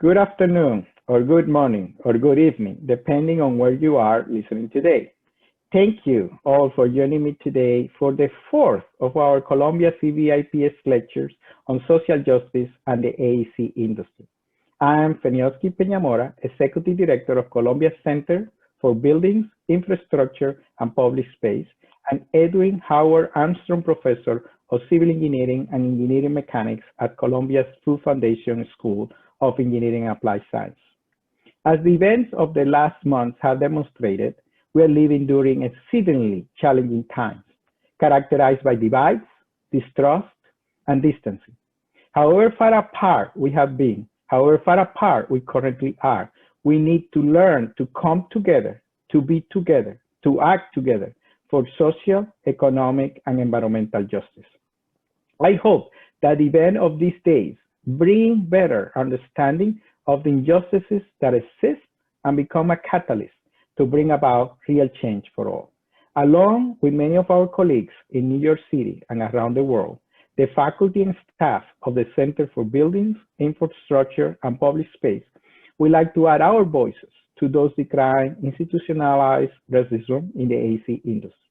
Good afternoon, or good morning, or good evening, depending on where you are listening today. Thank you all for joining me today for the fourth of our Columbia CBIPS lectures on social justice and the AEC industry. I am Fenioski Peñamora, Executive Director of Columbia Center for Buildings, Infrastructure, and Public Space, and Edwin Howard Armstrong Professor of Civil Engineering and Engineering Mechanics at Columbia's Full Foundation School of Engineering and Applied Science. As the events of the last months have demonstrated, we are living during exceedingly challenging times, characterized by divides, distrust, and distancing. However far apart we have been, however far apart we currently are, we need to learn to come together, to be together, to act together for social, economic, and environmental justice. I hope that the event of these days bring better understanding of the injustices that exist and become a catalyst to bring about real change for all. Along with many of our colleagues in New York City and around the world, the faculty and staff of the Center for Buildings, Infrastructure, and Public Space would like to add our voices to those decrying institutionalized racism in the AEC industry.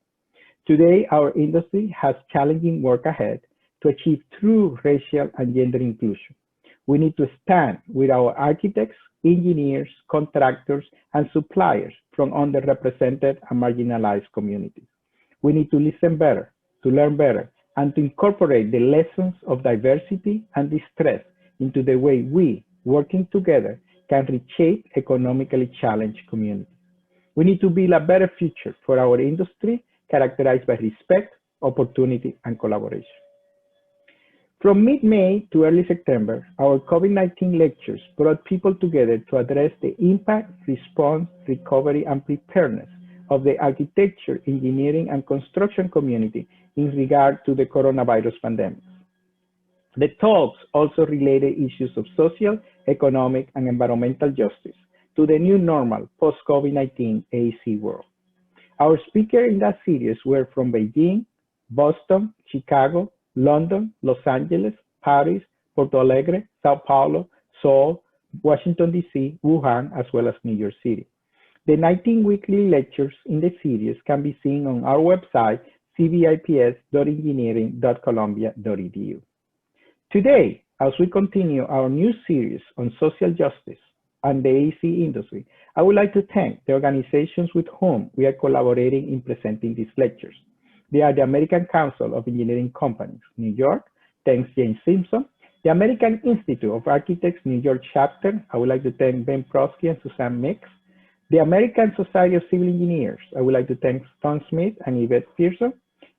Today, our industry has challenging work ahead to achieve true racial and gender inclusion. We need to stand with our architects, engineers, contractors, and suppliers from underrepresented and marginalized communities. We need to listen better, to learn better, and to incorporate the lessons of diversity and distress into the way we, working together, can reshape economically challenged communities. We need to build a better future for our industry characterized by respect, opportunity, and collaboration. From mid-May to early September, our COVID-19 lectures brought people together to address the impact, response, recovery, and preparedness of the architecture, engineering, and construction community in regard to the coronavirus pandemic. The talks also related issues of social, economic, and environmental justice to the new normal post-COVID-19 AEC world. Our speakers in that series were from Beijing, Boston, Chicago, London, Los Angeles, Paris, Porto Alegre, Sao Paulo, Seoul, Washington, D.C., Wuhan, as well as New York City. The 19 weekly lectures in the series can be seen on our website, cbips.engineering.columbia.edu. Today, as we continue our new series on social justice and the AEC industry, I would like to thank the organizations with whom we are collaborating in presenting these lectures. They are the American Council of Engineering Companies, New York, thanks James Simpson, the American Institute of Architects, New York chapter, I would like to thank Ben Prosky and Suzanne Mix, the American Society of Civil Engineers, I would like to thank Tom Smith and Yvette Pearson,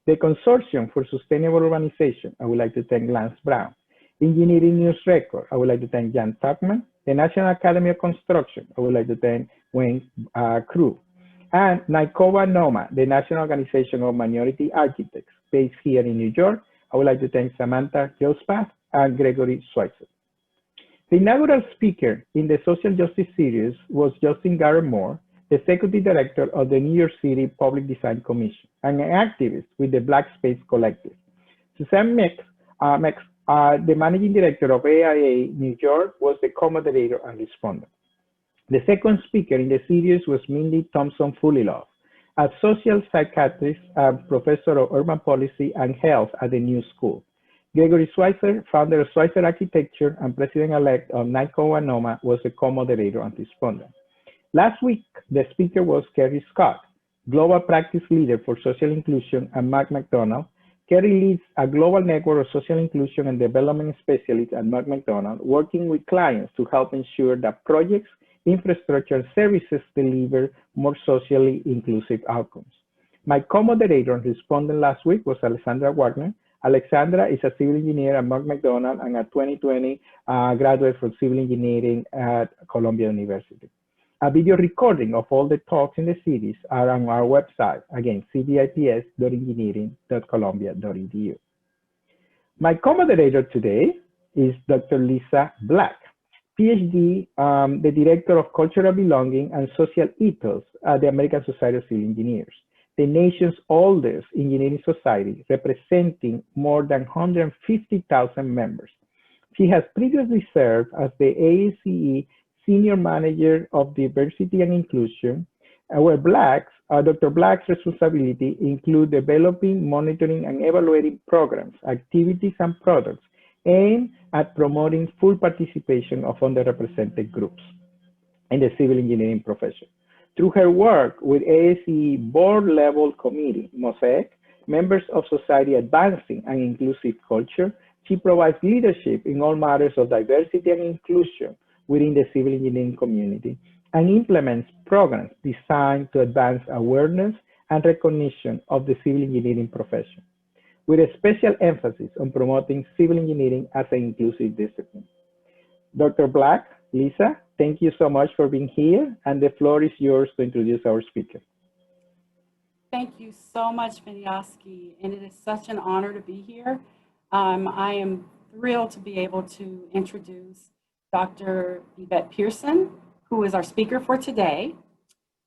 the Consortium for Sustainable Urbanization, I would like to thank Lance Brown, Engineering News Record, I would like to thank Jan Tuckman, the National Academy of Construction, I would like to thank Wayne Crew, and NICOA NOMA, the National Organization of Minority Architects, based here in New York. I would like to thank Samantha Jospath and Gregory Schweitzer. The inaugural speaker in the Social Justice Series was Justin Garrett Moore, the Executive Director of the New York City Public Design Commission and an activist with the Black Space Collective. Suzanne Mix, the Managing Director of AIA New York, was the co-moderator and respondent. The second speaker in the series was Mindy Thompson-Fulilov, a social psychiatrist and professor of urban policy and health at the New School. Gregory Schweitzer, founder of Schweitzer Architecture and president-elect of NICOA NOMA, was the co-moderator and respondent. Last week, the speaker was Kerry Scott, Global Practice Leader for Social Inclusion at Mark McDonald. Kerry leads a global network of social inclusion and development specialists at Mark McDonald, working with clients to help ensure that projects, infrastructure, and services deliver more socially inclusive outcomes. My co-moderator and respondent last week was Alexandra Wagner. Alexandra is a civil engineer at Mark McDonald and a 2020 graduate from civil engineering at Columbia University. A video recording of all the talks in the series are on our website, again, cbips.engineering.columbia.edu. My co-moderator today is Dr. Lisa Black, PhD, the Director of Cultural Belonging and Social Ethos at the American Society of Civil Engineers, the nation's oldest engineering society, representing more than 150,000 members. She has previously served as the AEC Senior Manager of Diversity and Inclusion, where Dr. Black's responsibility include developing, monitoring, and evaluating programs, activities, and products aimed at promoting full participation of underrepresented groups in the civil engineering profession. Through her work with AEC board-level committee, Mosaic, members of society advancing an inclusive culture, she provides leadership in all matters of diversity and inclusion within the civil engineering community and implements programs designed to advance awareness and recognition of the civil engineering profession, with a special emphasis on promoting civil engineering as an inclusive discipline. Dr. Black, Lisa, thank you so much for being here, and the floor is yours to introduce our speaker. Thank you so much, Asce, and it is such an honor to be here. I am thrilled to be able to introduce Dr. Yvette Pearson, who is our speaker for today.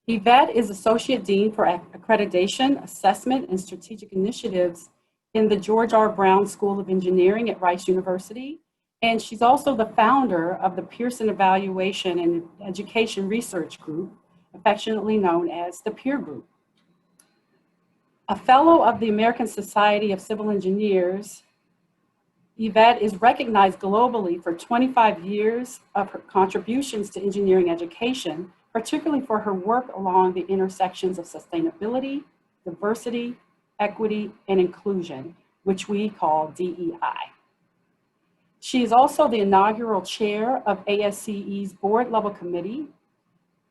Yvette is Associate Dean for Accreditation, Assessment, and Strategic Initiatives in the George R. Brown School of Engineering at Rice University. And she's also the founder of the Pearson Evaluation and Education Research Group, affectionately known as the Peer Group. A fellow of the American Society of Civil Engineers, Yvette is recognized globally for 25 years of her contributions to engineering education, particularly for her work along the intersections of sustainability, diversity, equity, and inclusion, which we call DEI. She is also the inaugural chair of ASCE's board-level committee,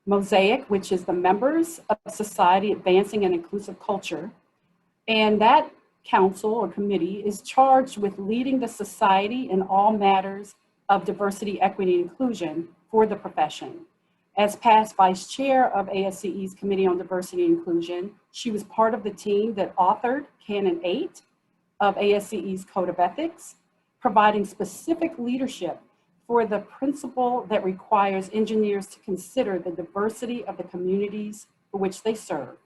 Mosaic, which is the Members of Society Advancing an Inclusive Culture. And that council or committee is charged with leading the society in all matters of diversity, equity, and inclusion for the profession. As past vice chair of ASCE's Committee on Diversity and Inclusion, she was part of the team that authored Canon 8 of ASCE's Code of Ethics, providing specific leadership for the principle that requires engineers to consider the diversity of the communities for which they serve,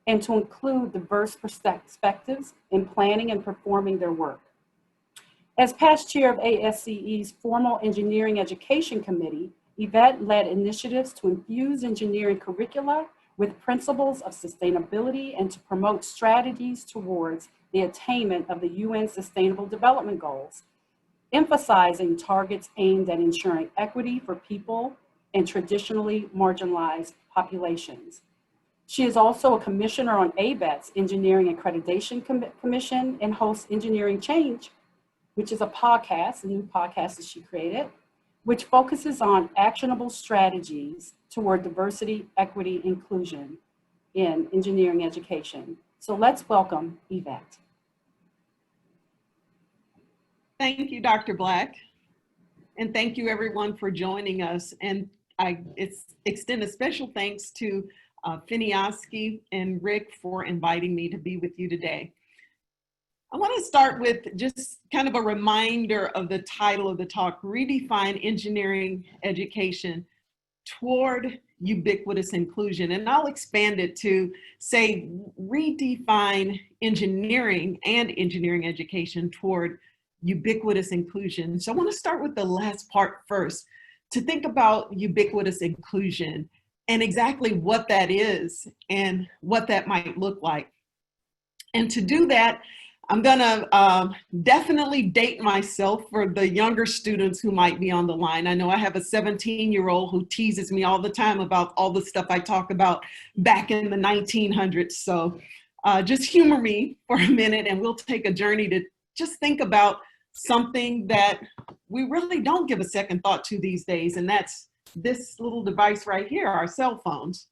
and to include diverse perspectives in planning and performing their work. As past chair of ASCE's Formal Engineering Education Committee, Yvette led initiatives to infuse engineering curricula with principles of sustainability and to promote strategies towards the attainment of the UN Sustainable Development Goals, emphasizing targets aimed at ensuring equity for people and traditionally marginalized populations. She is also a commissioner on ABET's Engineering Accreditation Commission and hosts Engineering Change, which is a podcast, a new podcast that she created, which focuses on actionable strategies toward diversity, equity, inclusion in engineering education. So let's welcome Yvette. Thank you, Dr. Black. And thank you everyone for joining us. And I extend a special thanks to Asce and Rick for inviting me to be with you today. I want to start with just kind of a reminder of the title of the talk, Redefine Engineering Education Toward Ubiquitous Inclusion. And I'll expand it to say, redefine engineering and engineering education toward ubiquitous inclusion. So I want to start with the last part first, to think about ubiquitous inclusion and exactly what that is and what that might look like. And to do that, I'm gonna definitely date myself for the younger students who might be on the line. I know I have a 17-year-old who teases me all the time about all the stuff I talk about back in the 1900s. So just humor me for a minute and we'll take a journey to just think about something that we really don't give a second thought to these days, and that's this little device right here, our cell phones.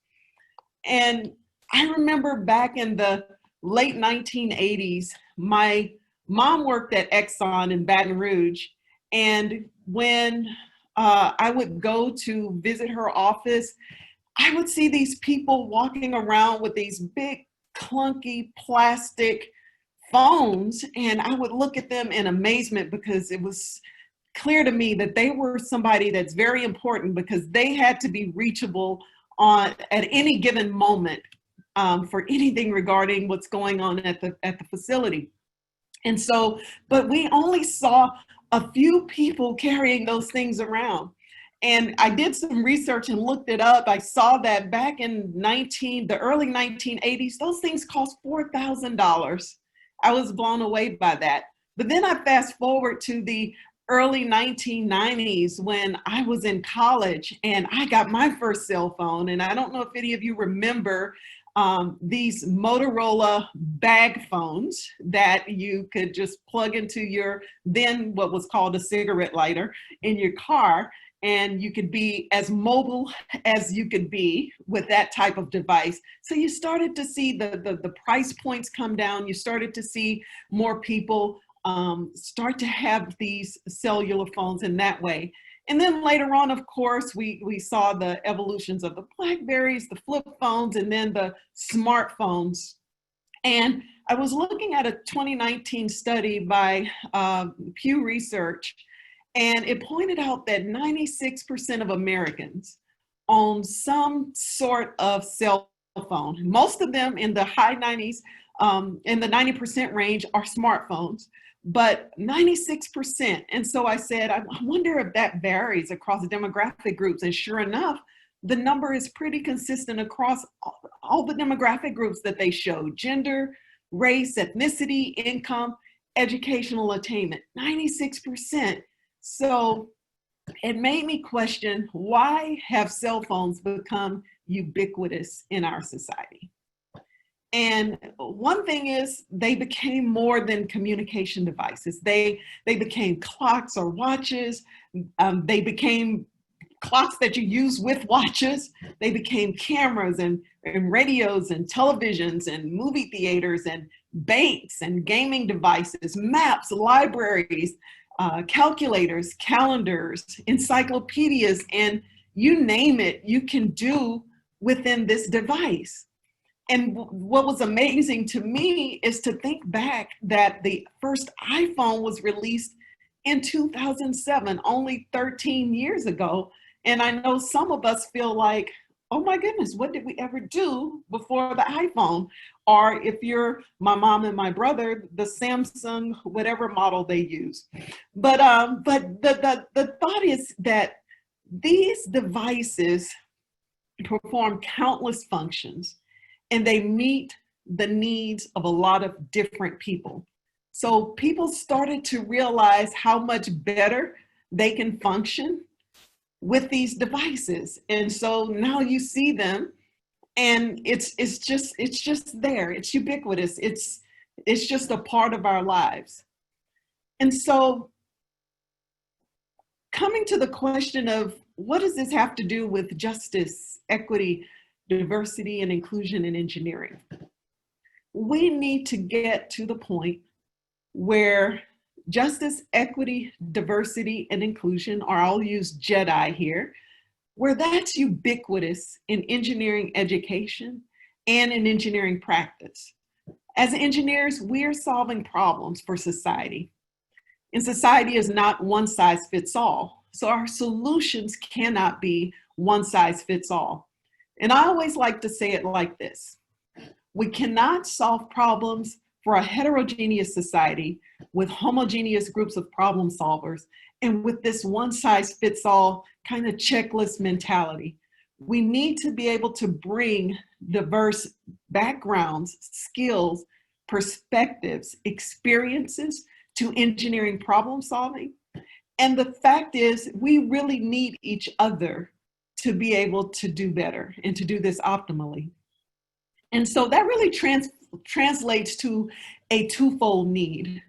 And I remember back in the late 1980s, my mom worked at Exxon in Baton Rouge, and when I would go to visit her office, I would see these people walking around with these big, clunky plastic phones, and I would look at them in amazement because it was clear to me that they were somebody that's very important because they had to be reachable at any given moment for anything regarding what's going on at the facility. And so, but we only saw a few people carrying those things around. And I did some research and looked it up. I saw that back in the early 1980s, those things cost $4,000. I was blown away by that. But then I fast forward to the early 1990s when I was in college and I got my first cell phone. And I don't know if any of you remember these Motorola bag phones that you could just plug into your, then what was called a cigarette lighter, in your car. And you could be as mobile as you could be with that type of device. So you started to see the price points come down. You started to see more people start to have these cellular phones in that way. And then later on, of course, we saw the evolutions of the Blackberries, the flip phones, and then the smartphones. And I was looking at a 2019 study by Pew Research, and it pointed out that 96% of Americans own some sort of cell phone. Most of them in the high 90s, in the 90% range, are smartphones, but 96%. And so I said, I wonder if that varies across demographic groups. And sure enough, the number is pretty consistent across all the demographic groups that they show: gender, race, ethnicity, income, educational attainment, 96%. So it made me question, why have cell phones become ubiquitous in our society? And one thing is, they became more than communication devices. They became clocks or watches. They became clocks that you use with watches. They became cameras and radios and televisions and movie theaters and banks and gaming devices, maps, libraries, calculators, calendars, encyclopedias, and you name it, you can do within this device. And what was amazing to me is to think back that the first iPhone was released in 2007, only 13 years ago. And I know some of us feel like, oh my goodness, what did we ever do before the iPhone? Or if you're my mom and my brother, the Samsung, whatever model they use. But the thought is that these devices perform countless functions, and they meet the needs of a lot of different people. So people started to realize how much better they can function with these devices. And so now you see them, and it's just there. It's ubiquitous. It's just a part of our lives. And so coming to the question of, what does this have to do with justice, equity, diversity, and inclusion in engineering? We need to get to the point where justice, equity, diversity, and inclusion, or I'll use JEDI here, where that's ubiquitous in engineering education and in engineering practice. As engineers, we are solving problems for society. And society is not one size fits all. So our solutions cannot be one size fits all. And I always like to say it like this: we cannot solve problems for a heterogeneous society with homogeneous groups of problem solvers and with this one size fits all kind of checklist mentality. We need to be able to bring diverse backgrounds, skills, perspectives, experiences to engineering problem solving. And the fact is, we really need each other to be able to do better and to do this optimally. And so that really translates to a twofold need.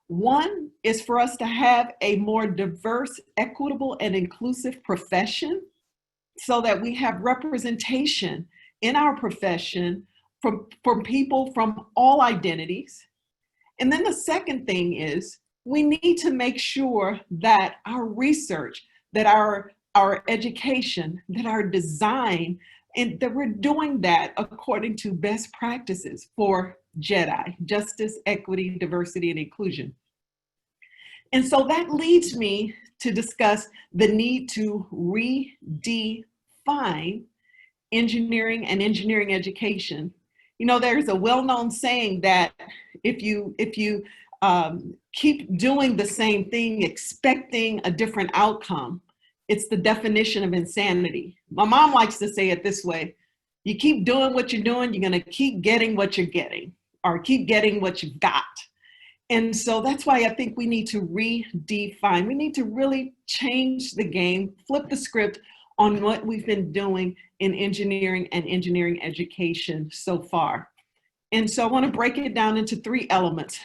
One is for us to have a more diverse, equitable, and inclusive profession so that we have representation in our profession from people from all identities. And then the second thing is, we need to make sure that our research, that our education, that our design, and that we're doing that according to best practices for JEDI, justice, equity, diversity, and inclusion. And so that leads me to discuss the need to redefine engineering and engineering education. You know, there's a well-known saying that if you keep doing the same thing, expecting a different outcome. It's the definition of insanity. My mom likes to say it this way: you keep doing what you're doing, you're going to keep getting what you're getting, or keep getting what you've got. And so that's why I think we need to redefine. We need to really change the game, flip the script on what we've been doing in engineering and engineering education so far. And so I want to break it down into 3 elements.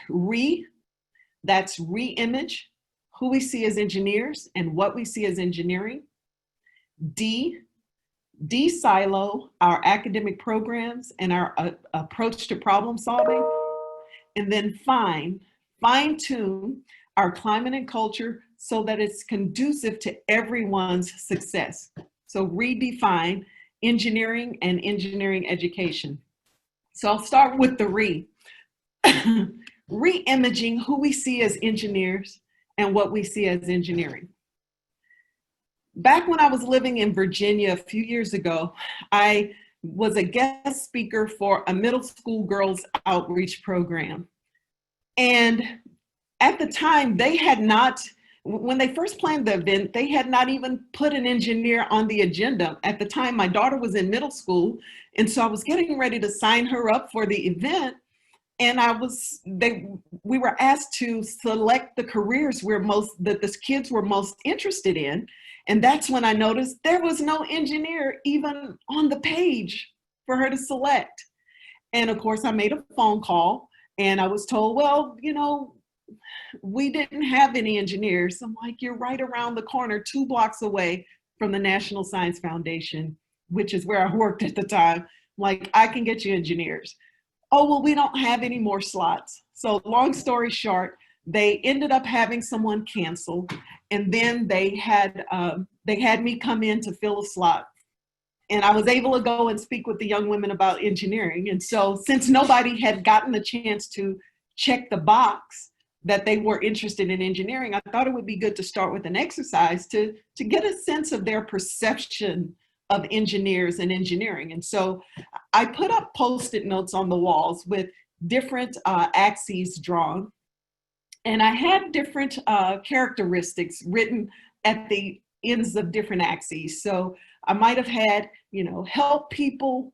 That's re-image, who we see as engineers and what we see as engineering. De-silo our academic programs and our approach to problem solving. And then fine-tune our climate and culture so that it's conducive to everyone's success. So redefine engineering and engineering education. So I'll start with the re-imaging who we see as engineers and what we see as engineering. Back when I was living in Virginia a few years ago, I was a guest speaker for a middle school girls outreach program. And at the time, they had not, when they first planned the event, they had not even put an engineer on the agenda. At the time, my daughter was in middle school, and so I was getting ready to sign her up for the event. And we were asked to select the careers that the kids were most interested in. And that's when I noticed there was no engineer even on the page for her to select. And of course, I made a phone call and I was told, well, we didn't have any engineers. I'm like, you're right around the corner, 2 blocks away from the National Science Foundation, which is where I worked at the time. Like, I can get you engineers. Oh, well, we don't have any more slots. So long story short, they ended up having someone cancel, and then they had me come in to fill a slot. And I was able to go and speak with the young women about engineering. And so since nobody had gotten the chance to check the box that they were interested in engineering, I thought it would be good to start with an exercise to get a sense of their perception of engineers and engineering. And so I put up Post-it notes on the walls with different axes drawn. And I had different characteristics written at the ends of different axes. So I might have had, help people,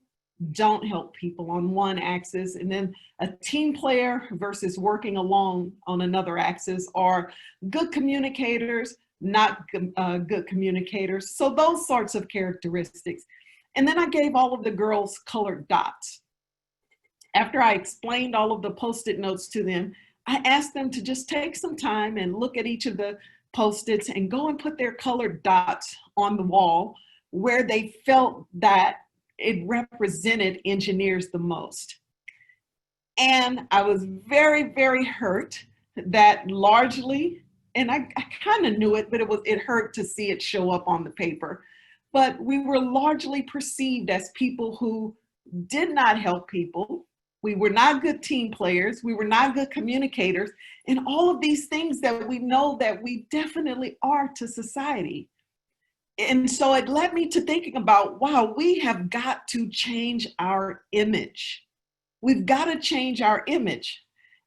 don't help people on one axis, and then a team player versus working alone on another axis, or good communicators, not good communicators. So those sorts of characteristics. And then I gave all of the girls colored dots. After I explained all of the Post-it notes to them, I asked them to just take some time and look at each of the Post-its and go and put their colored dots on the wall where they felt that it represented engineers the most. And I was very, very hurt that largely, and I kind of knew it, but it hurt to see it show up on the paper. But we were largely perceived as people who did not help people. We were not good team players. We were not good communicators. And all of these things that we know that we definitely are to society. And so it led me to thinking about, wow, we have got to change our image. We've got to change our image.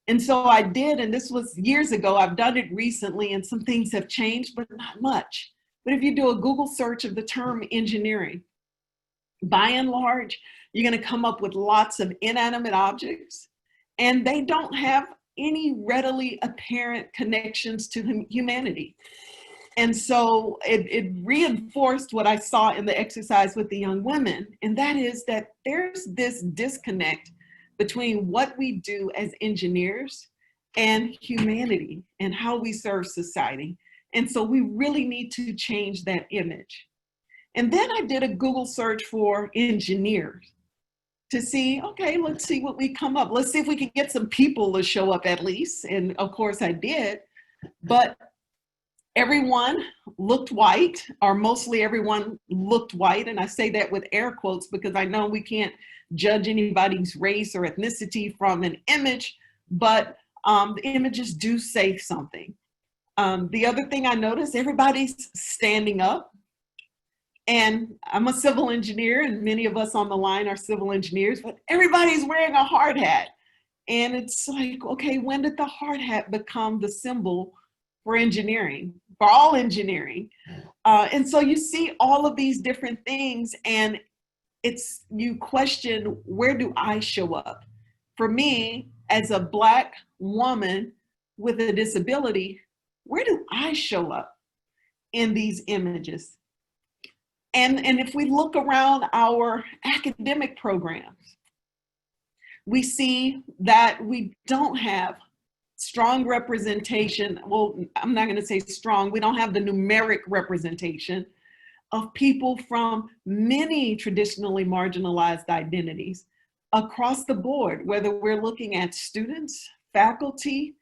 And so I did, and this was years ago. I've done it recently, and some things have changed, but not much. But if you do a Google search of the term engineering, by and large, you're going to come up with lots of inanimate objects, and they don't have any readily apparent connections to humanity. And so it reinforced what I saw in the exercise with the young women, and that is that there's this disconnect between what we do as engineers and humanity and how we serve society. And so we really need to change that image. And then I did a Google search for engineers to see, okay, let's see what we come up. Let's see if we can get some people to show up at least. And of course I did, but everyone looked white, or mostly everyone looked white. And I say that with air quotes because I know we can't judge anybody's race or ethnicity from an image, but the images do say something. The other thing I noticed, everybody's standing up. And I'm a civil engineer, and many of us on the line are civil engineers, but everybody's wearing a hard hat. And it's like, okay, when did the hard hat become the symbol for engineering, for all engineering? And so you see all of these different things, and you question, where do I show up? For me, as a Black woman with a disability, where do I show up in these images? And if we look around our academic programs, we see that we don't have strong representation. Well, I'm not going to say strong. We don't have the numeric representation of people from many traditionally marginalized identities across the board, whether we're looking at students, faculty,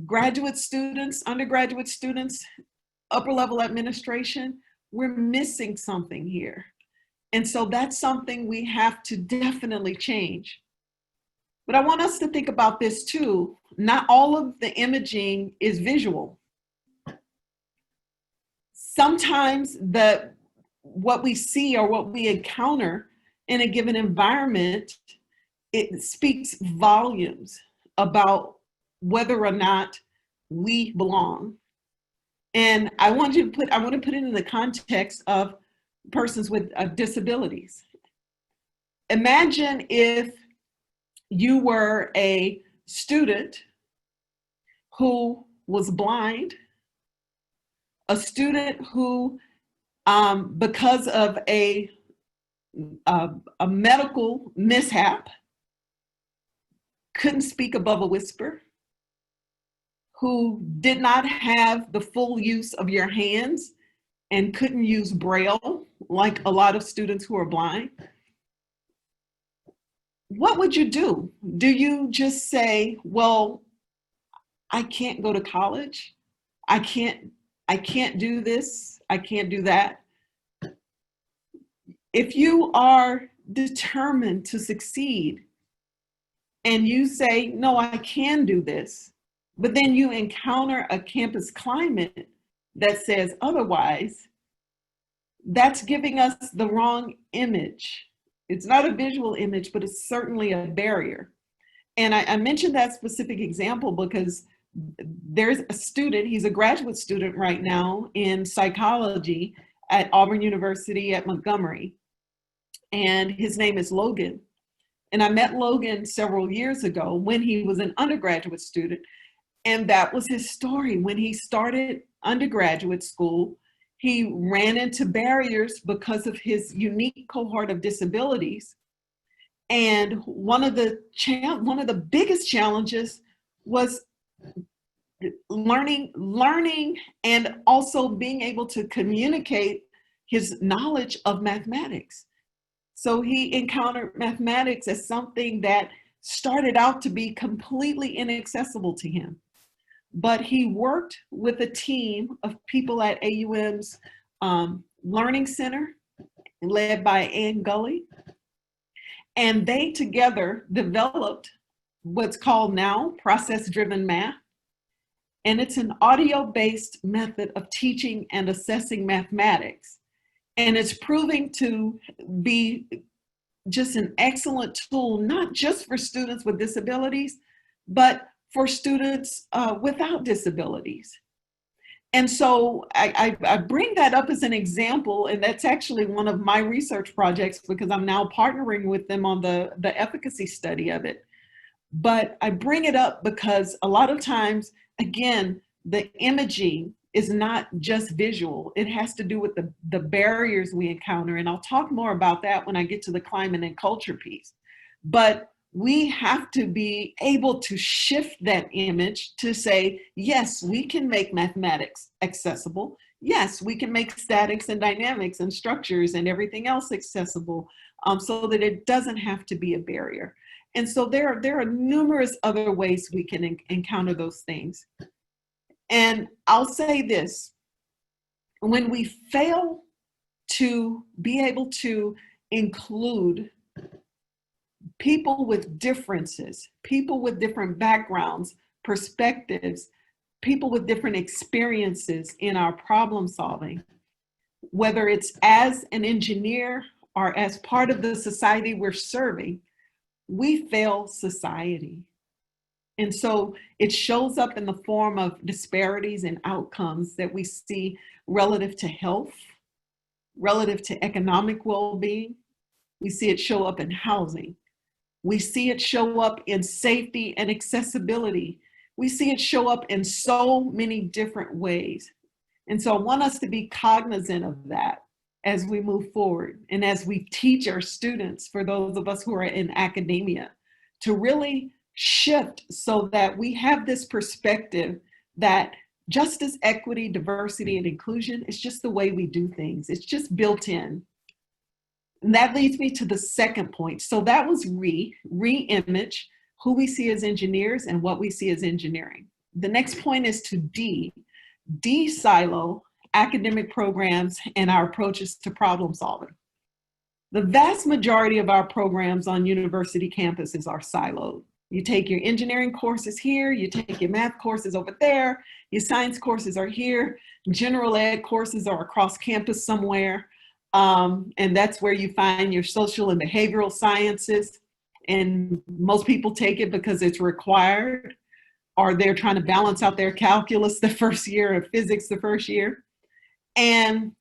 graduate students, undergraduate students, upper level administration. We're missing something here. And so that's something we have to definitely change. But I want us to think about this too. Not all of the imaging is visual. Sometimes what we see or what we encounter in a given environment, it speaks volumes about whether or not we belong. And I want to put it in the context of persons with disabilities. Imagine if you were a student who was blind, a student who, because of a medical mishap, couldn't speak above a whisper, who did not have the full use of your hands and couldn't use Braille like a lot of students who are blind. What would you do? Do you just say, well, I can't go to college. I can't do this. I can't do that. If you are determined to succeed and you say, no, I can do this, but then you encounter a campus climate that says otherwise, that's giving us the wrong image. It's not a visual image, but it's certainly a barrier. And I mentioned that specific example because there's a student, he's a graduate student right now in psychology at Auburn University at Montgomery. And his name is Logan. And I met Logan several years ago when he was an undergraduate student. And that was his story. When he started undergraduate school, he ran into barriers because of his unique cohort of disabilities. And one of the biggest challenges was learning and also being able to communicate his knowledge of mathematics. So he encountered mathematics as something that started out to be completely inaccessible to him. But he worked with a team of people at AUM's Learning Center, led by Ann Gully. And they together developed what's called now process-driven math. And it's an audio-based method of teaching and assessing mathematics. And it's proving to be just an excellent tool, not just for students with disabilities, but for students without disabilities. And so I bring that up as an example, and that's actually one of my research projects because I'm now partnering with them on the efficacy study of it. But I bring it up because a lot of times, again, the imaging is not just visual. It has to do with the barriers we encounter. And I'll talk more about that when I get to the climate and culture piece. But we have to be able to shift that image to say, yes, we can make mathematics accessible. Yes, we can make statics and dynamics and structures and everything else accessible so that it doesn't have to be a barrier. And so there are numerous other ways we can encounter those things. And I'll say this, when we fail to be able to include people with differences, people with different backgrounds, perspectives, people with different experiences in our problem solving, whether it's as an engineer or as part of the society we're serving, we fail society. And so it shows up in the form of disparities in outcomes that we see relative to health, relative to economic well-being. We see it show up in housing. We see it show up in safety and accessibility. We see it show up in so many different ways. And so I want us to be cognizant of that as we move forward and as we teach our students, for those of us who are in academia, to really shift so that we have this perspective that justice, equity, diversity, and inclusion is just the way we do things. It's just built in. And that leads me to the second point. So that was re-image, who we see as engineers and what we see as engineering. The next point is to de-silo academic programs and our approaches to problem solving. The vast majority of our programs on university campuses are siloed. You take your engineering courses here, you take your math courses over there, your science courses are here, general ed courses are across campus somewhere, and that's where you find your social and behavioral sciences, and most people take it because it's required, or they're trying to balance out their calculus the first year or physics the first year. And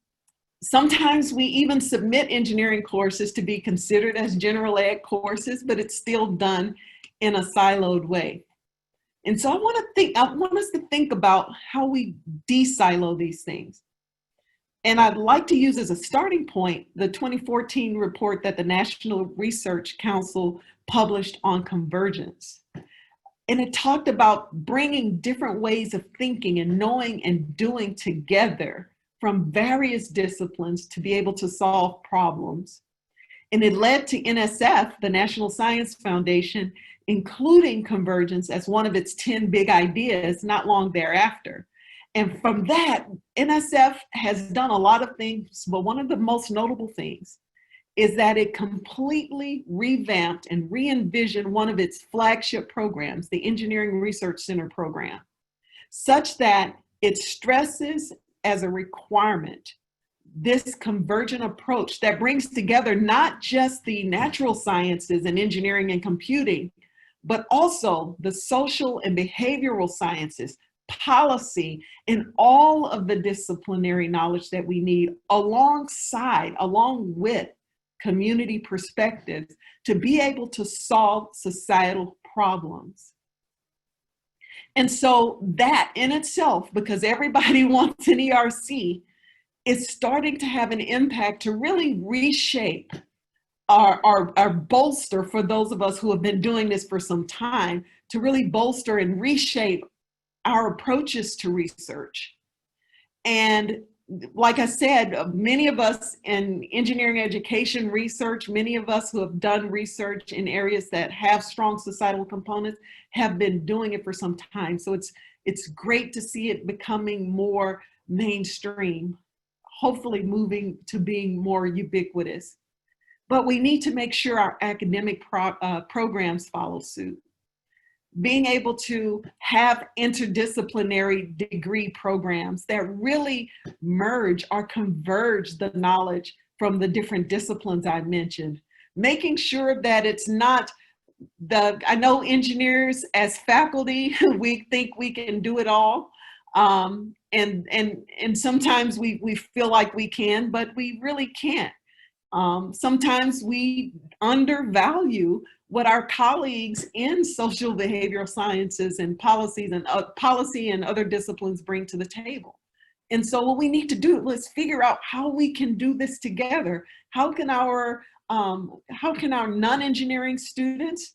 sometimes we even submit engineering courses to be considered as general ed courses, but it's still done in a siloed way. And so I want us to think about how we de-silo these things. And I'd like to use as a starting point the 2014 report that the National Research Council published on convergence. And it talked about bringing different ways of thinking and knowing and doing together from various disciplines to be able to solve problems. And it led to NSF, the National Science Foundation, including convergence as one of its 10 big ideas not long thereafter. And from that, NSF has done a lot of things, but one of the most notable things is that it completely revamped and re-envisioned one of its flagship programs, the Engineering Research Center program, such that it stresses as a requirement this convergent approach that brings together not just the natural sciences and engineering and computing, but also the social and behavioral sciences, policy, and all of the disciplinary knowledge that we need along with community perspectives to be able to solve societal problems. And so that in itself, because everybody wants an ERC, is starting to have an impact to really reshape our bolster, for those of us who have been doing this for some time, to really bolster and reshape our approaches to research. And like I said, many of us in engineering education research, many of us who have done research in areas that have strong societal components have been doing it for some time. So it's great to see it becoming more mainstream, hopefully moving to being more ubiquitous. But we need to make sure our academic programs follow suit. Being able to have interdisciplinary degree programs that really merge or converge the knowledge from the different disciplines I mentioned. Making sure that it's not I know engineers as faculty, we think we can do it all. And sometimes we feel like we can, but we really can't. Sometimes we undervalue what our colleagues in social behavioral sciences and policy and other disciplines bring to the table. And so what we need to do, let's figure out how we can do this together. How can our non-engineering students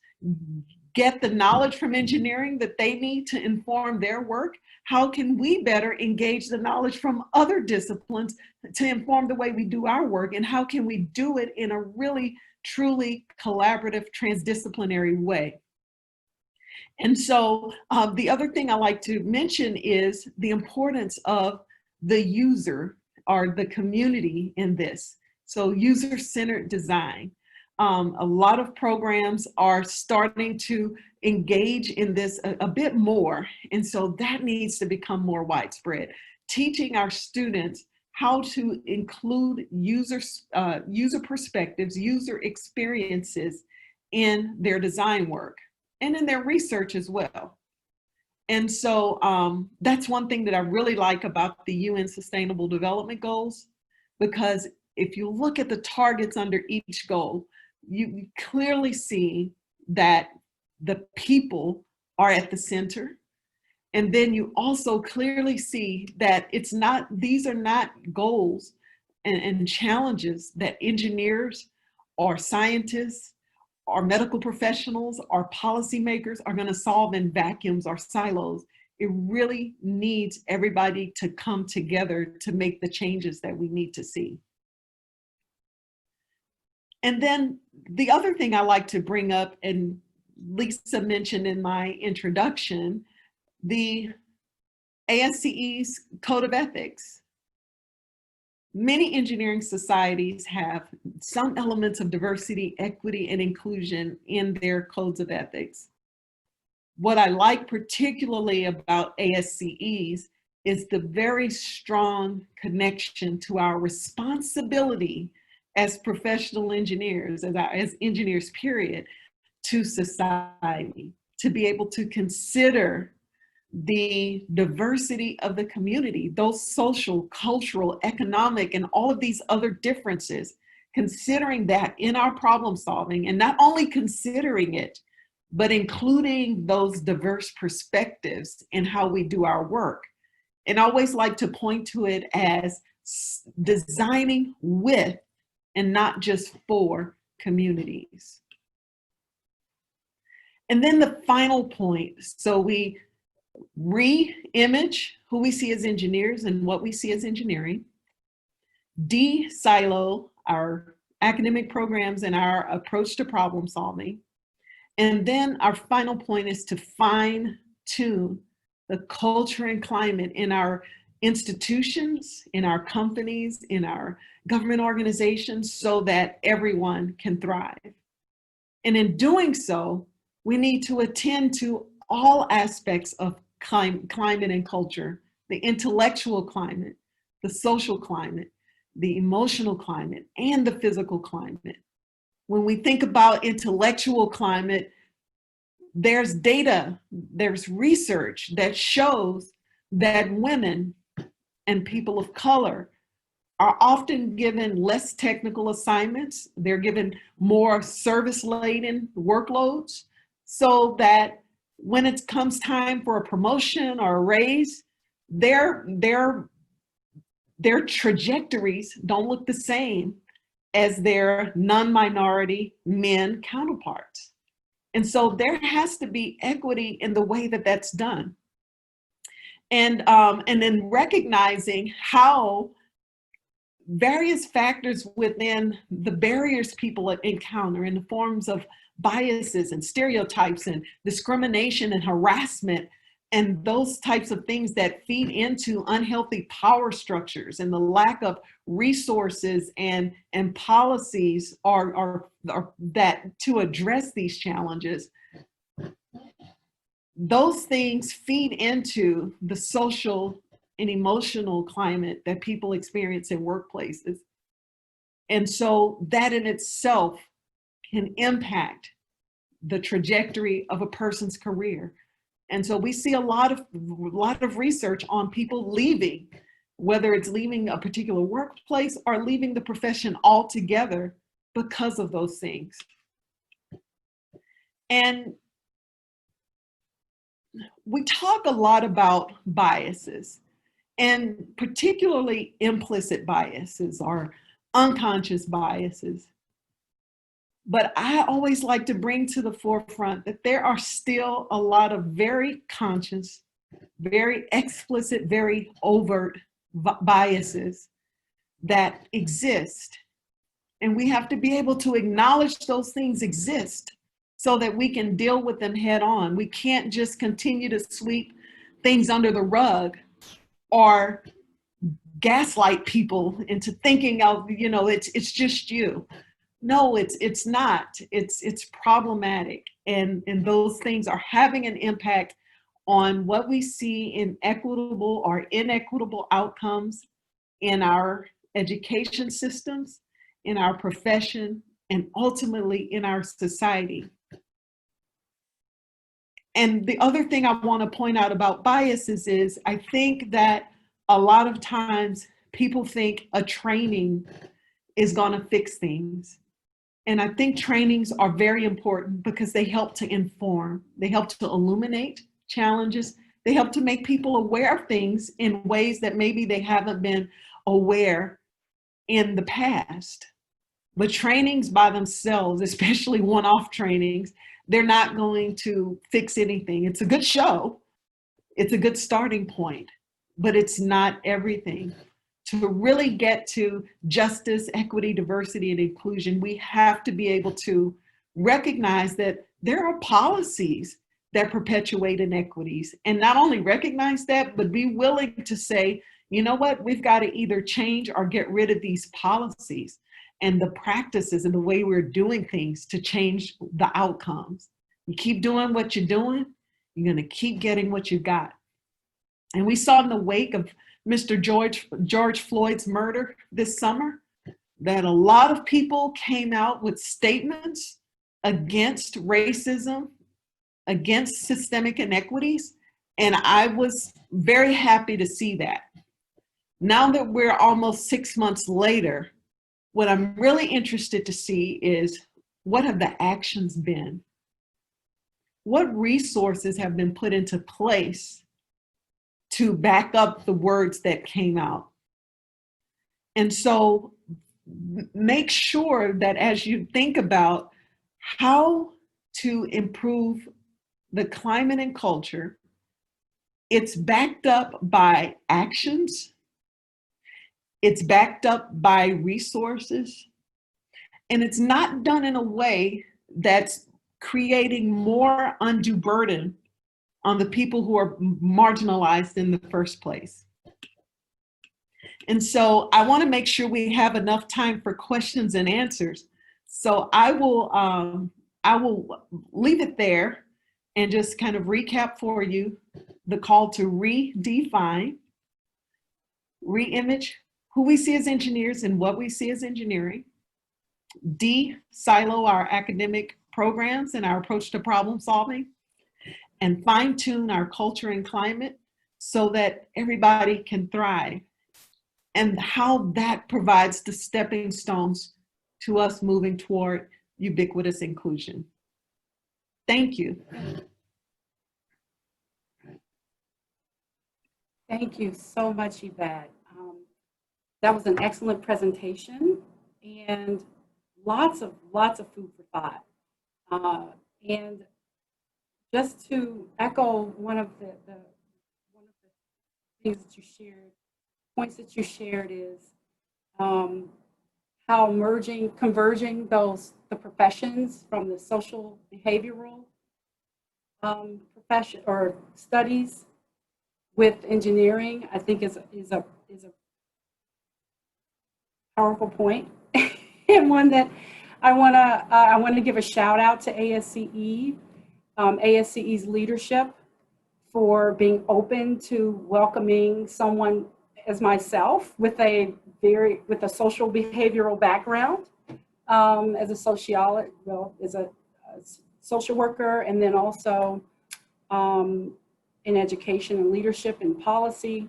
get the knowledge from engineering that they need to inform their work? How can we better engage the knowledge from other disciplines to inform the way we do our work? And how can we do it in a really, truly collaborative, transdisciplinary way? And so the other thing I like to mention is the importance of the user or the community in this. So user-centered design. A lot of programs are starting to engage in this a bit more. And so that needs to become more widespread. Teaching our students how to include user perspectives, user experiences in their design work. and in their research as well. And so that's one thing that I really like about the UN Sustainable Development Goals, because if you look at the targets under each goal, you clearly see that the people are at the center. And then you also clearly see that these are not goals and challenges that engineers or scientists or medical professionals or policymakers are going to solve in vacuums or silos. It really needs everybody to come together to make the changes that we need to see. And then the other thing I like to bring up, and Lisa mentioned in my introduction, the ASCE's Code of Ethics. Many engineering societies have some elements of diversity, equity, and inclusion in their codes of ethics. What I like particularly about ASCE's is the very strong connection to our responsibility as professional engineers, as engineers, period, to society, to be able to consider the diversity of the community, those social, cultural, economic, and all of these other differences, considering that in our problem solving, and not only considering it, but including those diverse perspectives in how we do our work. And I always like to point to it as designing with and not just for communities. And then the final point, so we re-image who we see as engineers and what we see as engineering, de-silo our academic programs and our approach to problem solving. And then our final point is to fine-tune the culture and climate in our institutions, in our companies, in our government organizations, so that everyone can thrive. And in doing so, we need to attend to all aspects of climate and culture, the intellectual climate, the social climate, the emotional climate, and the physical climate. When we think about intellectual climate, there's data, there's research that shows that women and people of color are often given less technical assignments. They're given more service-laden workloads, so that when it comes time for a promotion or a raise, their trajectories don't look the same as their non-minority men counterparts. And so there has to be equity in the way that that's done. And then recognizing how various factors within the barriers people encounter in the forms of biases and stereotypes and discrimination and harassment and those types of things that feed into unhealthy power structures and the lack of resources and policies are that to address these challenges. Those things feed into the social and emotional climate that people experience in workplaces. And so that in itself can impact the trajectory of a person's career. And so we see a lot of research on people leaving, whether it's leaving a particular workplace or leaving the profession altogether because of those things. And we talk a lot about biases, and particularly implicit biases or unconscious biases. But I always like to bring to the forefront that there are still a lot of very conscious, very explicit, very overt biases that exist. And we have to be able to acknowledge those things exist so that we can deal with them head on. We can't just continue to sweep things under the rug or gaslight people into thinking of, you know, it's just you. No, it's not. It's problematic. And those things are having an impact on what we see in equitable or inequitable outcomes in our education systems, in our profession, and ultimately in our society. And the other thing I want to point out about biases is I think that a lot of times people think a training is going to fix things. And I think trainings are very important because they help to inform, they help to illuminate challenges, they help to make people aware of things in ways that maybe they haven't been aware in the past. But trainings by themselves, especially one-off trainings, they're not going to fix anything. It's a good show, it's a good starting point, but it's not everything. To really get to justice, equity, diversity, and inclusion, we have to be able to recognize that there are policies that perpetuate inequities. And not only recognize that, but be willing to say, you know what, we've got to either change or get rid of these policies and the practices and the way we're doing things to change the outcomes. You keep doing what you're doing, you're going to keep getting what you got. And we saw in the wake of Mr. George Floyd's murder this summer that a lot of people came out with statements against racism, against systemic inequities, and I was very happy to see that. Now that we're almost 6 months later, what I'm really interested to see is what have the actions been? What resources have been put into place to back up the words that came out? And so make sure that as you think about how to improve the climate and culture, it's backed up by actions, it's backed up by resources, and it's not done in a way that's creating more undue burden on the people who are marginalized in the first place. And so I want to make sure we have enough time for questions and answers. So I will leave it there and just kind of recap for you the call to redefine, reimage who we see as engineers and what we see as engineering, de-silo our academic programs and our approach to problem solving, and fine-tune our culture and climate so that everybody can thrive, and how that provides the stepping stones to us moving toward ubiquitous inclusion. Thank you. Thank you so much, Yvette. That was an excellent presentation and lots of food for thought. And just to echo one of the things that you shared, points that you shared is how converging the professions from the social behavioral profession or studies with engineering, I think is a powerful point, and one that I want to give a shout out to ASCE, ASCE's leadership for being open to welcoming someone as myself with a social behavioral background, as a sociologist, as a social worker, and then also in education and leadership and policy,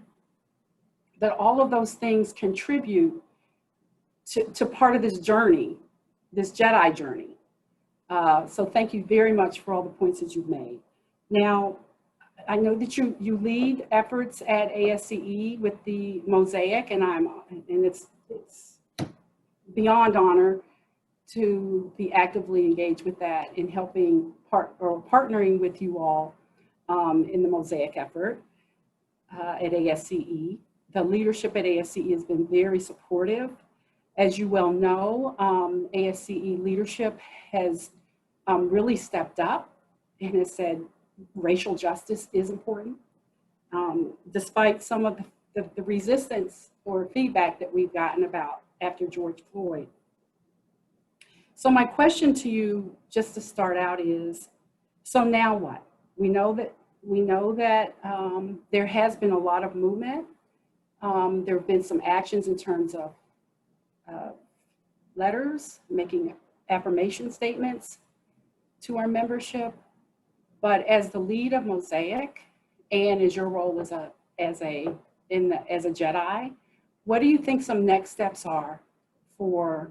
that all of those things contribute to part of this journey, this Jedi journey. So thank you very much for all the points that you've made. Now, I know that you lead efforts at ASCE with the Mosaic, and it's beyond honor to be actively engaged with that in helping partnering with you all in the Mosaic effort at ASCE. The leadership at ASCE has been very supportive. As you well know, ASCE leadership has really stepped up and has said racial justice is important, despite some of the resistance or feedback that we've gotten about after George Floyd. So my question to you, just to start out, is, so now what? We know that there has been a lot of movement. There have been some actions in terms of letters, making affirmation statements to our membership. But as the lead of Mosaic, and as your role as a Jedi, what do you think some next steps are for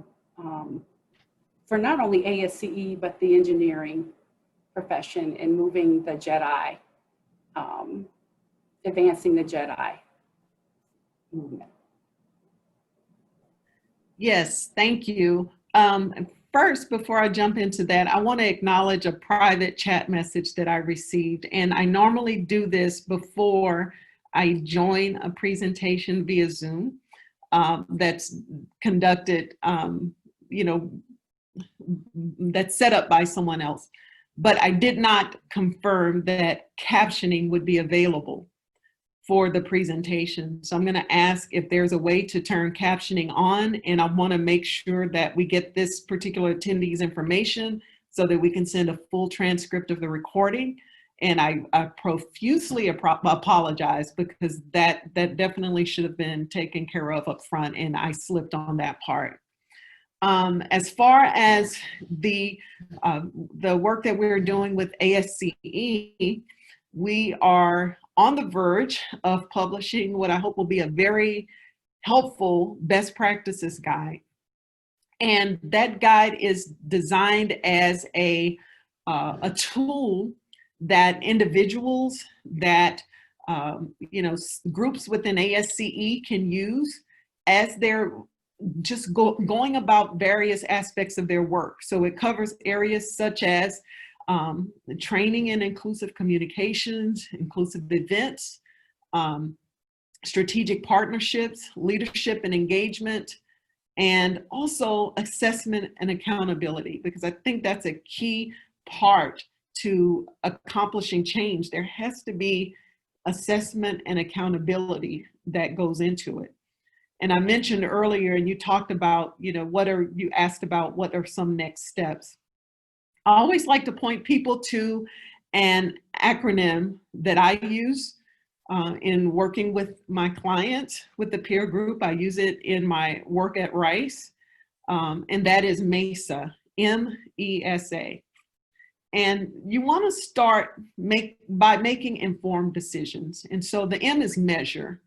not only ASCE but the engineering profession and moving the Jedi, advancing the Jedi movement? Yes, thank you. First, before I jump into that, I want to acknowledge a private chat message that I received. And I normally do this before I join a presentation via Zoom that's conducted, that's set up by someone else. But I did not confirm that captioning would be available for the presentation. So I'm going to ask if there's a way to turn captioning on, and I want to make sure that we get this particular attendee's information so that we can send a full transcript of the recording. And I profusely apologize, because that definitely should have been taken care of up front, and I slipped on that part. As far as the work that we're doing with ASCE, we are on the verge of publishing what I hope will be a very helpful best practices guide. And that guide is designed as a tool that individuals, that groups within ASCE can use as they're just going about various aspects of their work. So it covers areas such as training in inclusive communications, inclusive events, strategic partnerships, leadership and engagement, and also assessment and accountability, because I think that's a key part to accomplishing change. There has to be assessment and accountability that goes into it. And I mentioned earlier, and you talked about, you asked about what are some next steps. I always like to point people to an acronym that I use in working with my clients, with the peer group. I use it in my work at Rice, and that is MESA, M-E-S-A. And you want to start by making informed decisions. And so the M is measure.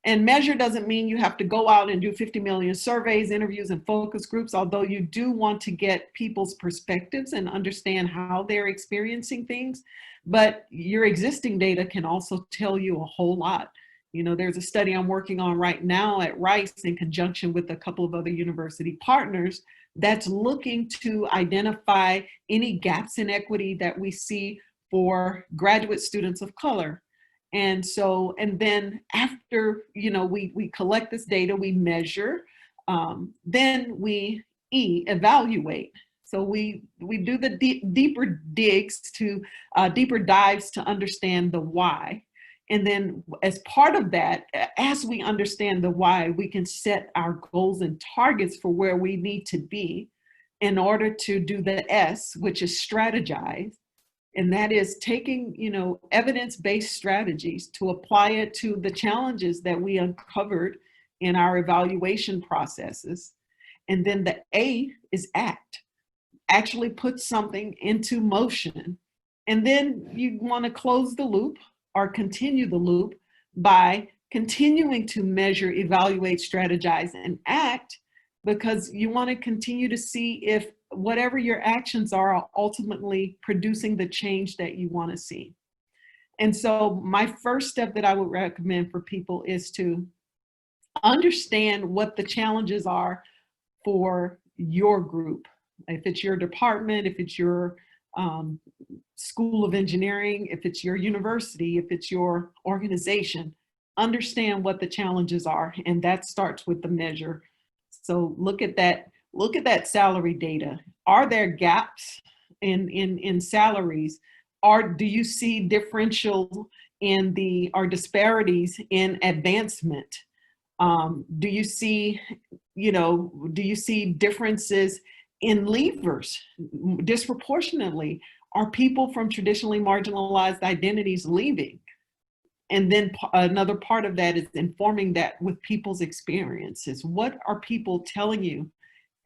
And measure doesn't mean you have to go out and do 50 million surveys, interviews, and focus groups, although you do want to get people's perspectives and understand how they're experiencing things. But your existing data can also tell you a whole lot. There's a study I'm working on right now at Rice in conjunction with a couple of other university partners that's looking to identify any gaps in equity that we see for graduate students of color. And then after, we collect this data, we measure, then we evaluate. So we do the deeper dives to understand the why. And then as part of that, as we understand the why, we can set our goals and targets for where we need to be in order to do the S, which is strategize. And that is taking, evidence-based strategies to apply it to the challenges that we uncovered in our evaluation processes. And then the A is act, actually put something into motion. And then you want to close the loop or continue the loop by continuing to measure, evaluate, strategize, and act, because you want to continue to see if whatever your actions are ultimately producing the change that you want to see. And so my first step that I would recommend for people is to understand what the challenges are for your group. If it's your department, if it's your school of engineering, if it's your university, if it's your organization, understand what the challenges are. And that starts with the measure. So look at that salary data. Are there gaps in salaries? Or do you see differential or disparities in advancement? Do you see differences in leavers disproportionately? Are people from traditionally marginalized identities leaving? And then another part of that is informing that with people's experiences. What are people telling you?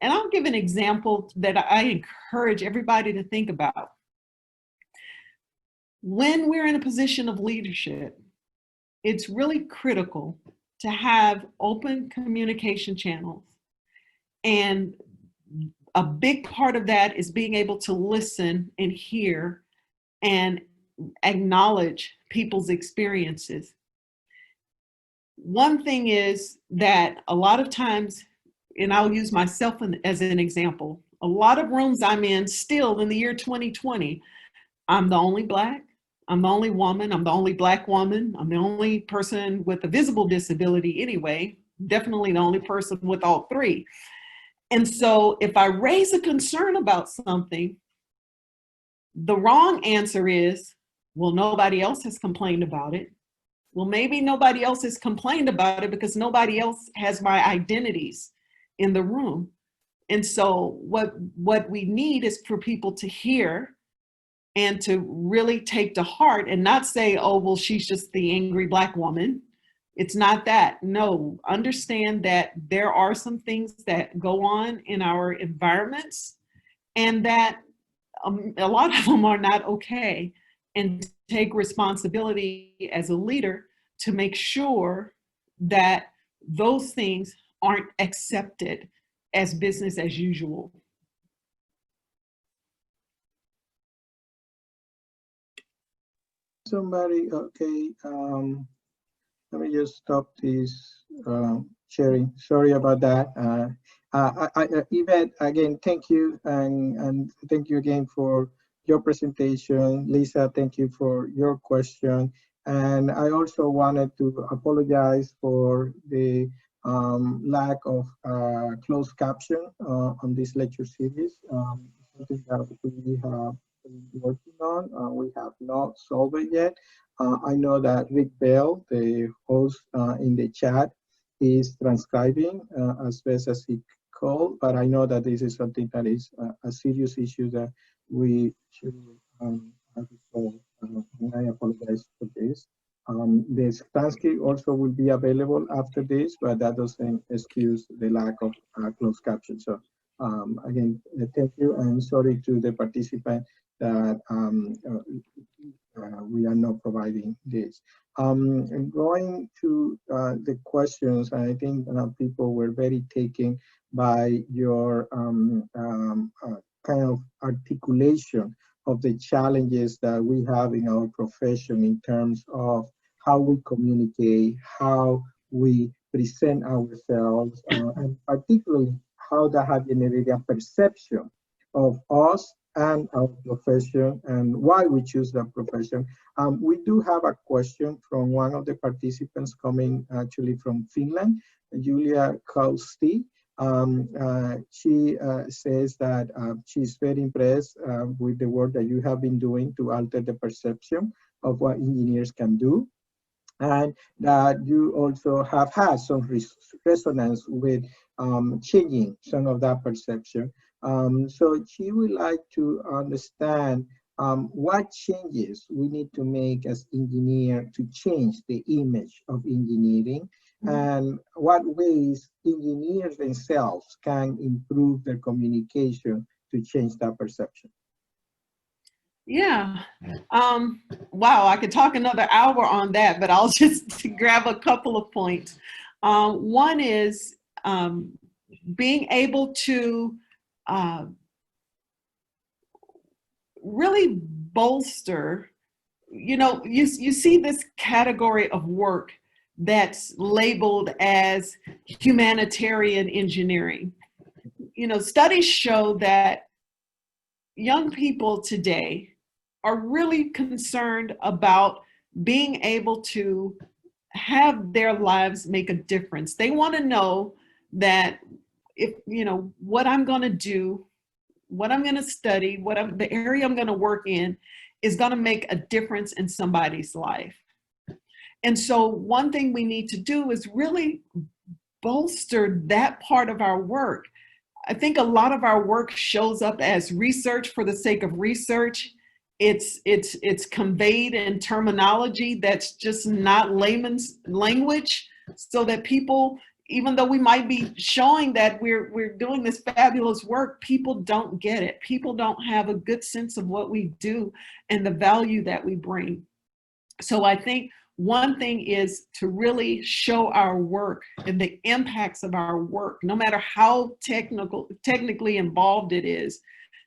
And I'll give an example that I encourage everybody to think about. When we're in a position of leadership, it's really critical to have open communication channels. And a big part of that is being able to listen and hear and acknowledge people's experiences. One thing is that a lot of times, and I'll use myself as an example, a lot of rooms I'm in still in the year 2020, I'm the only Black, I'm the only woman, I'm the only Black woman, I'm the only person with a visible disability anyway, definitely the only person with all three. And so if I raise a concern about something, the wrong answer is, well, nobody else has complained about it. Well, maybe nobody else has complained about it because nobody else has my identities in the room. And so what we need is for people to hear and to really take to heart and not say, oh, well, she's just the angry Black woman. It's not that. No, understand that there are some things that go on in our environments and that a lot of them are not okay, and take responsibility as a leader to make sure that those things aren't accepted as business as usual. Somebody, okay, let me just stop this sharing. Sorry about that. Yvette, again, thank you, and thank you again for your presentation. Lisa, thank you for your question. And I also wanted to apologize for the lack of closed caption on this lecture series. Something that we have been working on. We have not solved it yet. I know that Rick Bell, the host in the chat, is transcribing as best as he could, but I know that this is something that is a serious issue that we should have resolved, and I apologize for this. The transcript also will be available after this, but that doesn't excuse the lack of closed caption. So again, thank you, and sorry to the participant that we are not providing this. And going to the questions, I think people were very taken by your kind of articulation of the challenges that we have in our profession in terms of how we communicate, how we present ourselves, and particularly how that has generated a perception of us and our profession and why we choose that profession. We do have a question from one of the participants coming actually from Finland, Julia Kausti. She says that she's very impressed with the work that you have been doing to alter the perception of what engineers can do, and that you also have had some resonance with changing some of that perception. So she would like to understand what changes we need to make as engineers to change the image of engineering, and what ways engineers themselves can improve their communication to change that perception. Yeah. Wow, I could talk another hour on that, but I'll just grab a couple of points. One is being able to really bolster, you see this category of work that's labeled as humanitarian engineering. Studies show that young people today are really concerned about being able to have their lives make a difference. They want to know that if, what I'm going to do, what I'm going to study, the area I'm going to work in is going to make a difference in somebody's life. And so one thing we need to do is really bolster that part of our work. I think a lot of our work shows up as research for the sake of research. It's conveyed in terminology that's just not layman's language, so that people, even though we might be showing that we're doing this fabulous work, people don't get it. People don't have a good sense of what we do and the value that we bring. So I think one thing is to really show our work and the impacts of our work, no matter how technically involved it is,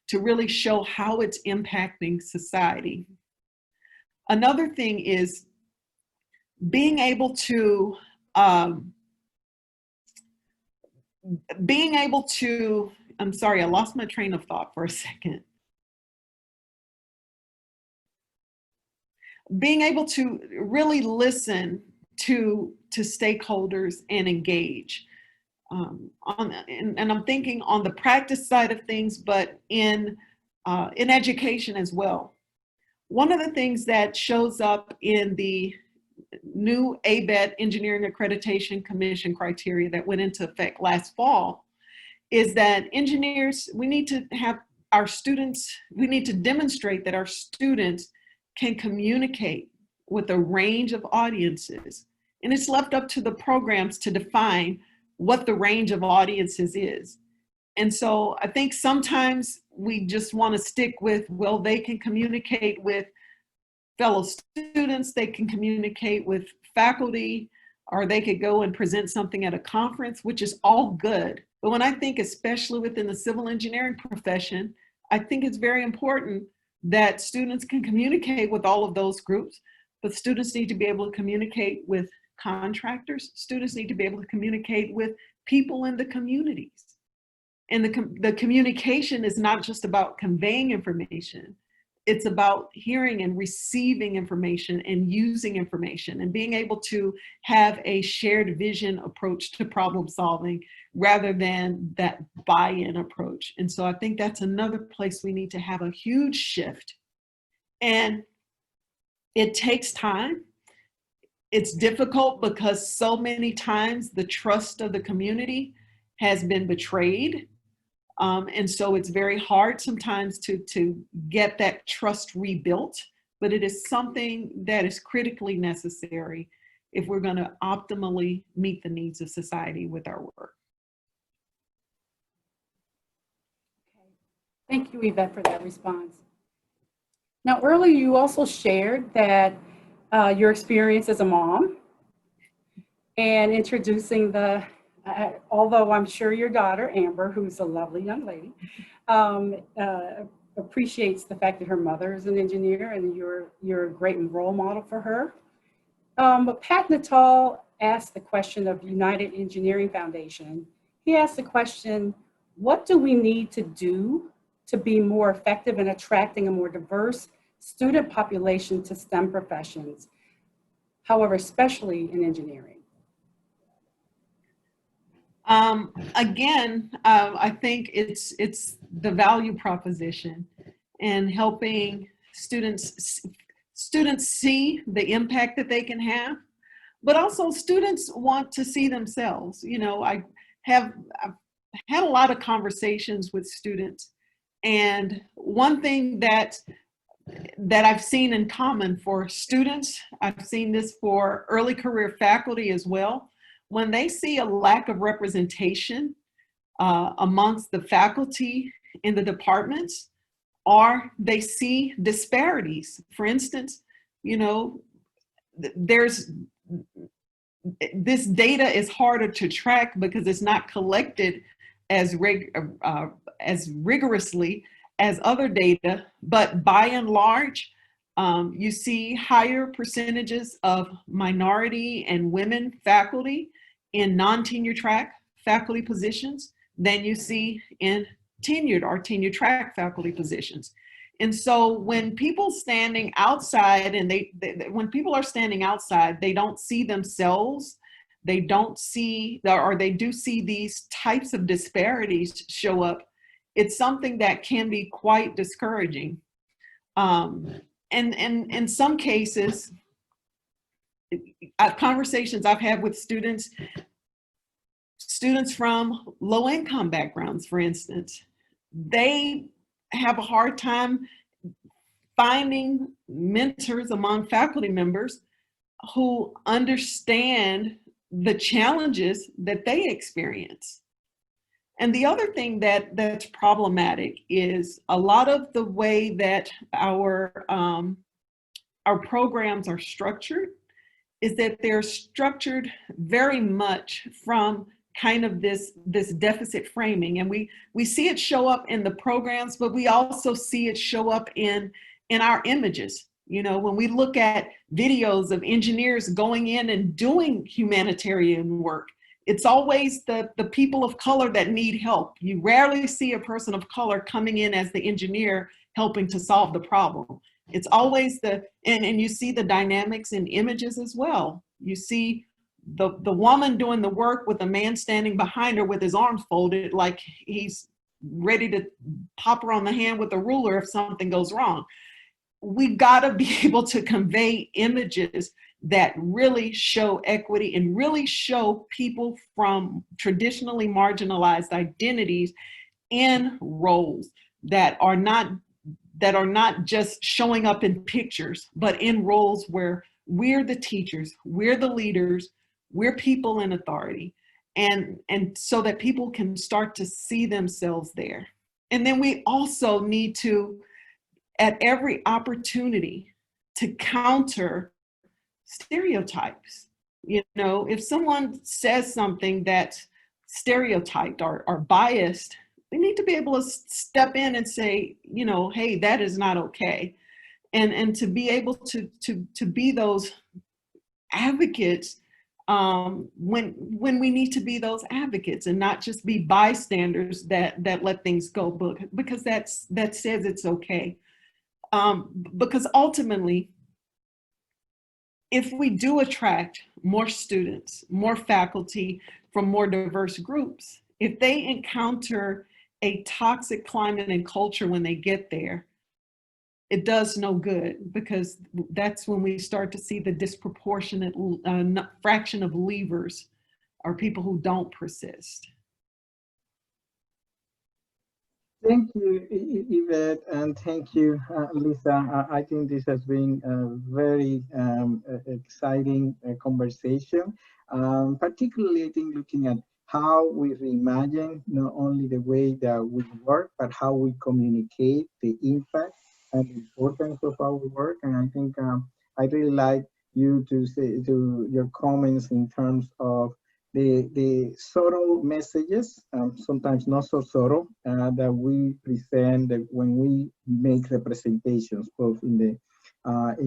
to really show how it's impacting society. Another thing is being able to I'm sorry, I lost my train of thought for a second. Being able to really listen to stakeholders and engage. And I'm thinking on the practice side of things, but in education as well. One of the things that shows up in the new ABET Engineering Accreditation Commission criteria that went into effect last fall is that engineers, we need to have our students, we need to demonstrate that our students can communicate with a range of audiences. And it's left up to the programs to define what the range of audiences is. And so I think sometimes we just want to stick with, well, they can communicate with fellow students, they can communicate with faculty, or they could go and present something at a conference, which is all good. But when I think, especially within the civil engineering profession, I think it's very important that students can communicate with all of those groups, but students need to be able to communicate with contractors. Students need to be able to communicate with people in the communities. And the communication is not just about conveying information. It's about hearing and receiving information and using information and being able to have a shared vision approach to problem solving rather than that buy-in approach. And so I think that's another place we need to have a huge shift. And it takes time. It's difficult because so many times the trust of the community has been betrayed. And so it's very hard sometimes to get that trust rebuilt, but it is something that is critically necessary if we're going to optimally meet the needs of society with our work. Thank you, Yvette, for that response. Now, earlier you also shared that your experience as a mom and introducing the although I'm sure your daughter, Amber, who's a lovely young lady, appreciates the fact that her mother is an engineer and you're a great role model for her. But Pat Natal asked the question of United Engineering Foundation. He asked the question, what do we need to do to be more effective in attracting a more diverse student population to STEM professions, however, especially in engineering? Again, I think it's the value proposition and helping students see the impact that they can have, but also students want to see themselves. You know, I've had a lot of conversations with students, and one thing that I've seen in common for students, I've seen this for early career faculty as well, when they see a lack of representation amongst the faculty in the departments, or they see disparities. For instance, you know, this data is harder to track because it's not collected as rigorously as other data, but by and large, you see higher percentages of minority and women faculty in non-tenure track faculty positions than you see in tenured or tenure track faculty positions. And so when people standing outside and when people are standing outside, they don't see themselves, they don't see, or they do see these types of disparities show up, it's something that can be quite discouraging. And in some cases, conversations I've had with students from low-income backgrounds, for instance, they have a hard time finding mentors among faculty members who understand the challenges that they experience. And the other thing that's problematic is a lot of the way that our programs are structured is that they're structured very much from kind of this deficit framing. And we see it show up in the programs, but we also see it show up in our images. You know, when we look at videos of engineers going in and doing humanitarian work, it's always the people of color that need help. You rarely see a person of color coming in as the engineer helping to solve the problem. It's always and you see the dynamics in images as well. You see the woman doing the work with a man standing behind her with his arms folded like he's ready to pop her on the hand with a ruler if something goes wrong. We gotta be able to convey images that really show equity and really show people from traditionally marginalized identities in roles that are not just showing up in pictures, but in roles where we're the teachers, we're the leaders, we're people in authority, and so that people can start to see themselves there. And then we also need to, at every opportunity, to counter stereotypes. You know, if someone says something that's stereotyped or biased, we need to be able to step in and say, you know, hey, that is not okay. And to be able to be those advocates when we need to be those advocates and not just be bystanders that let things go because that says it's okay. Because ultimately, if we do attract more students, more faculty from more diverse groups, if they encounter a toxic climate and culture when they get there, it does no good, because that's when we start to see the disproportionate fraction of leavers or people who don't persist. Thank you, Yvette, and thank you, Lisa. I think this has been a very exciting conversation, particularly I think looking at how we reimagine not only the way that we work, but how we communicate the impact and the importance of our work. And I think I really like you to say to your comments in terms of the subtle messages, sometimes not so subtle, that we present when we make representations, both in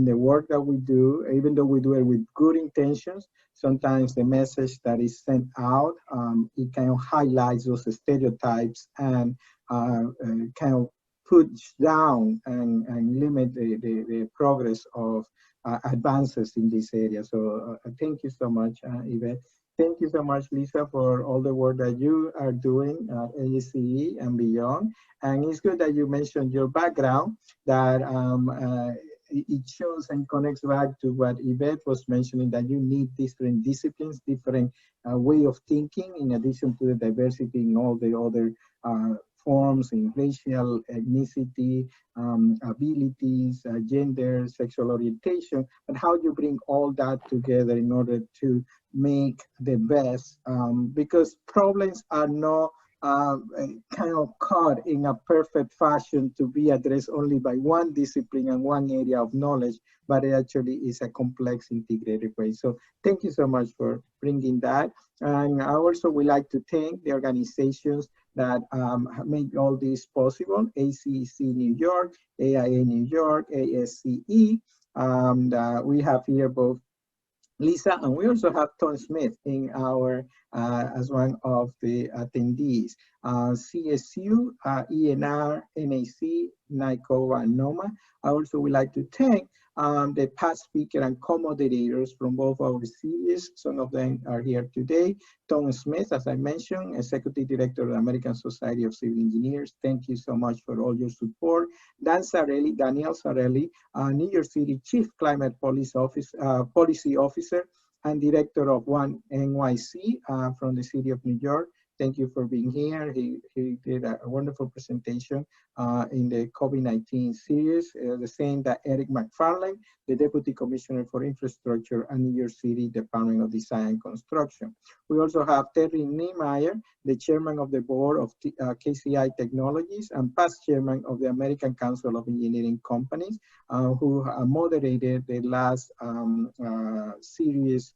the work that we do, even though we do it with good intentions. Sometimes the message that is sent out, it kind of highlights those stereotypes and kind of puts down and limit the progress of advances in this area. So thank you so much, Yvette. Thank you so much, Lisa, for all the work that you are doing at AEC and beyond. And it's good that you mentioned your background, that it shows and connects back to what Yvette was mentioning, that you need different disciplines, different way of thinking, in addition to the diversity in all the other forms in racial, ethnicity, abilities, gender, sexual orientation, and how you bring all that together in order to make the best, because problems are not kind of caught in a perfect fashion to be addressed only by one discipline and one area of knowledge, but it actually is a complex integrated way. So thank you so much for bringing that. And I also would like to thank the organizations that make all this possible: ACEC New York, AIA New York, ASCE. We have here both Lisa, and we also have Tom Smith in our as one of the attendees. CSU, ENR, NAC, NICOA, and NOMA. I also would like to thank the past speaker and co-moderators from both our series. Some of them are here today. Tom Smith, as I mentioned, Executive Director of the American Society of Civil Engineers. Thank you so much for all your support. Daniel Sarelli, New York City Chief Climate Policy Officer and Director of One NYC from the City of New York. thank you for being here. He did a wonderful presentation in the COVID-19 series, the same that Eric McFarlane, the Deputy Commissioner for Infrastructure and New York City Department of Design and Construction. We also have Terry Niemeyer, the Chairman of the Board of KCI Technologies and past Chairman of the American Council of Engineering Companies, who moderated the last series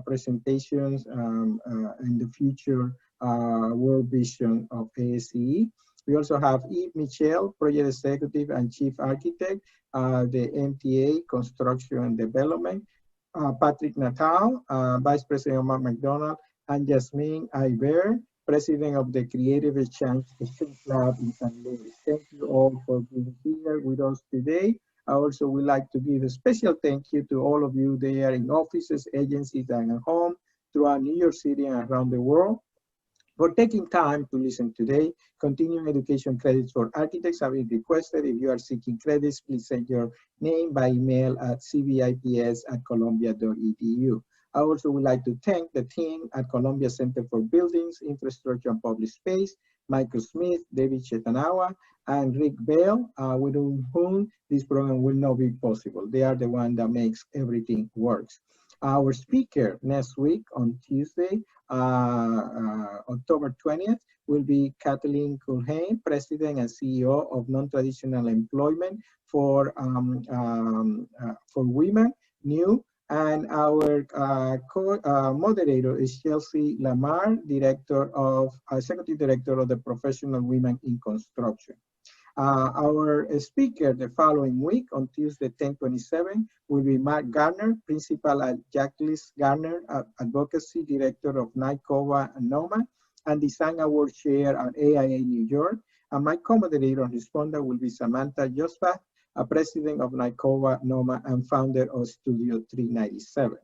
presentations in the future world vision of AEC. We also have Yves Michel, Project Executive and Chief Architect, the MTA Construction and Development, Patrick Natal, Vice President of McDonald, and Jasmine Iber, President of the Creative Exchange Lab in San Luis. Thank you all for being here with us today. I also would like to give a special thank you to all of you there in offices, agencies, and at home throughout New York City and around the world for taking time to listen today. Continuing education credits for architects have been requested. If you are seeking credits, please send your name by email at cbips@columbia.edu. I also would like to thank the team at Columbia Center for Buildings, Infrastructure, and Public Space, Michael Smith, David Chetanawa, and Rick Bell, with whom this program will not be possible. They are the one that makes everything works. Our speaker next week on Tuesday, October 20th, will be Kathleen Culhane, President and CEO of Non-Traditional Employment for Women, NEW. And our moderator is Chelsea Lamar, Executive Director of the Professional Women in Construction. Our speaker the following week on Tuesday, 10/27, will be Mark Garner, Principal at Jacqueline Garner Advocacy, Director of NYCOVA and NOMA, and Design Award Chair at AIA New York. And my co-moderator and responder will be Samantha Josbach, President of NYCOVA, NOMA, and founder of Studio 397.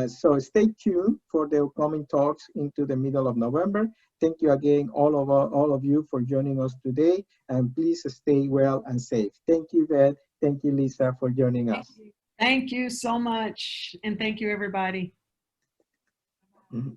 So stay tuned for the upcoming talks into the middle of November. Thank you again, all of you, for joining us today, and please stay well and safe. Thank you, Yvette. Thank you, Lisa, for joining us. Thank you so much, and thank you, everybody. Mm-hmm.